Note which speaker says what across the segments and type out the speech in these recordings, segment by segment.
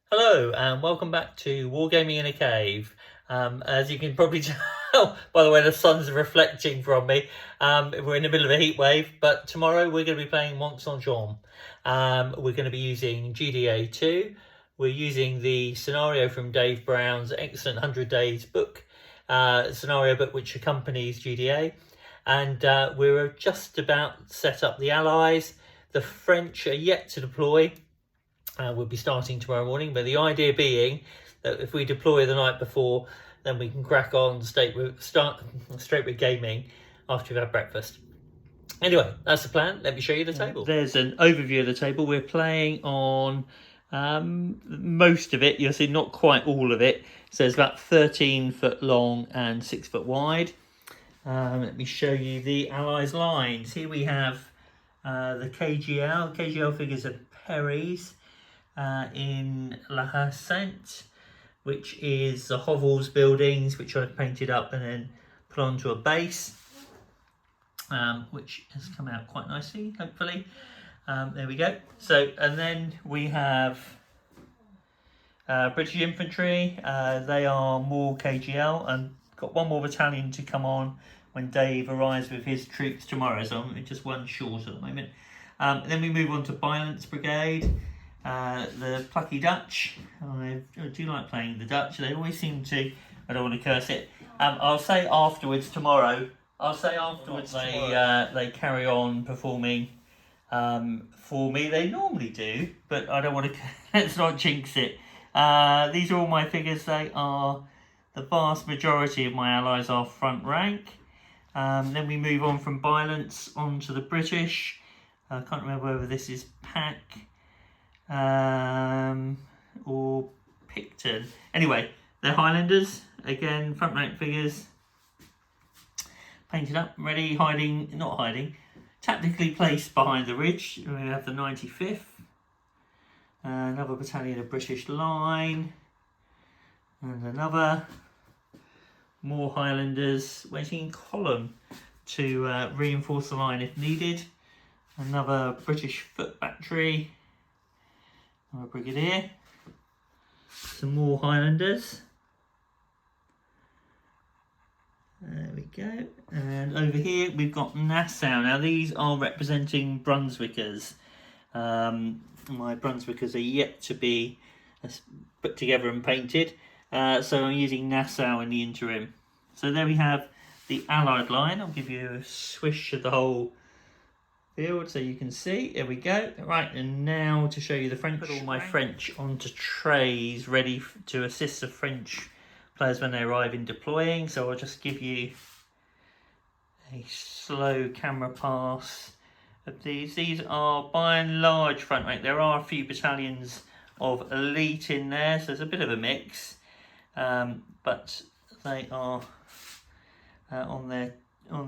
Speaker 1: Hello and welcome back to Wargaming in a Cave. As you can probably tell by the way the sun's reflecting from me, we're in the middle of a heat wave, but tomorrow we're going to be playing Mont St Jean. We're going to be using GDA 2. We're using the scenario from Dave Brown's excellent 100 Days book, scenario book which accompanies GDA. And we're just about set up the Allies. The French are yet to deploy. We'll be starting tomorrow morning, but the idea being that if we deploy the night before, then we can crack on straight with gaming after we've had breakfast. Anyway, that's the plan. Let me show you the table. There's an overview of the table. We're playing on most of it. You'll see not quite all of it. So it's about 13 foot long and 6 foot wide. Let me show you the Allies lines. Here we have the KGL. KGL figures are Perry's. In La Hassant, which is the hovels buildings, which I've painted up and then put onto a base, which has come out quite nicely, hopefully. There we go. So, and then we have British infantry. They are more KGL, and got one more battalion to come on when Dave arrives with his troops tomorrow. So I'm just one short at the moment. And then we move on to Violence Brigade. The Plucky Dutch. I do like playing the Dutch. They always seem to. I don't want to curse it. I'll say afterwards tomorrow. They carry on performing for me. They normally do, but I don't want to. Let's not jinx it. These are all my figures. They are the vast majority of my allies are front rank. Then we move on from Violence onto the British. I can't remember whether this is Pack. Or Picton. Anyway, they're Highlanders. Again, front rank figures. Painted up, ready, not hiding. Tactically placed behind the ridge. We have the 95th. Another battalion of British Line. And another. More Highlanders waiting in column to reinforce the line if needed. Another British Foot Battery. Our Brigadier, some more Highlanders. There we go. And over here we've got Nassau. Now these are representing Brunswickers. My Brunswickers are yet to be put together and painted. So I'm using Nassau in the interim. So there we have the Allied line. I'll give you a swish of the whole field so you can see. There we go. Right, and now to show you the French. Put all my French onto trays ready to assist the French players when they arrive in deploying. So I'll just give you a slow camera pass of these. These are by and large front rank. There are a few battalions of elite in there, so there's a bit of a mix, but they are on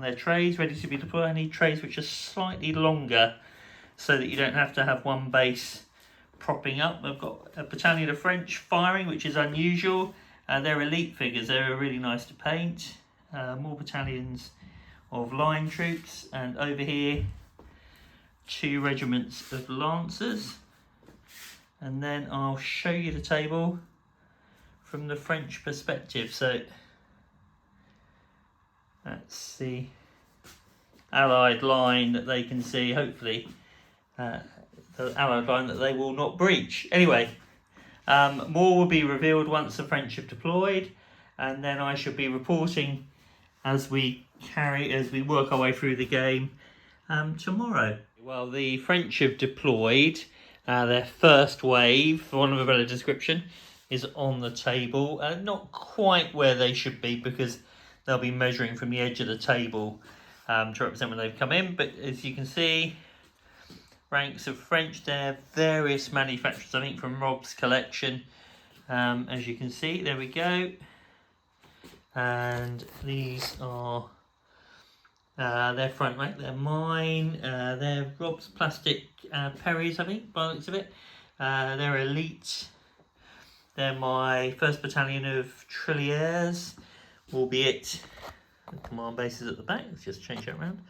Speaker 1: their trays ready to be deployed. I need trays which are slightly longer so that you don't have to have one base propping up. I've got a battalion of French firing, which is unusual. They're elite figures. They're really nice to paint. More battalions of line troops, and over here 2 regiments of lancers. And then I'll show you the table from the French perspective. So that's the Allied line that they can see, hopefully, the Allied line that they will not breach. Anyway, more will be revealed once the French have deployed, and then I shall be reporting as we work our way through the game tomorrow. Well, the French have deployed. Their first wave, for want of a better description, is on the table. Not quite where they should be, because they'll be measuring from the edge of the table to represent when they've come in. But as you can see, ranks of French there, various manufacturers, I think from Rob's collection. As you can see, there we go. And these are their front rank, they're mine, they're Rob's plastic Perry's, I think, by the looks of it. They're elite. They're my 1st Battalion of Trilliers, albeit the command base is at the back. Let's just change that around.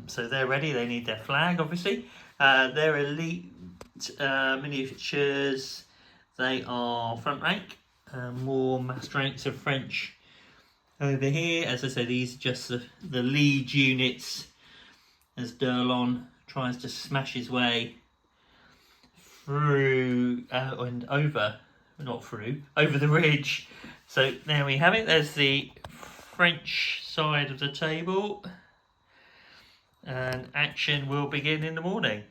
Speaker 1: So they're ready. They need their flag, obviously. They're elite miniatures. They are front rank. More massed ranks of French over here. As I said, these are just the lead units as Durlon tries to smash his way through and over, not through, over the ridge. So there we have it. There's the French side of the table, and action will begin in the morning.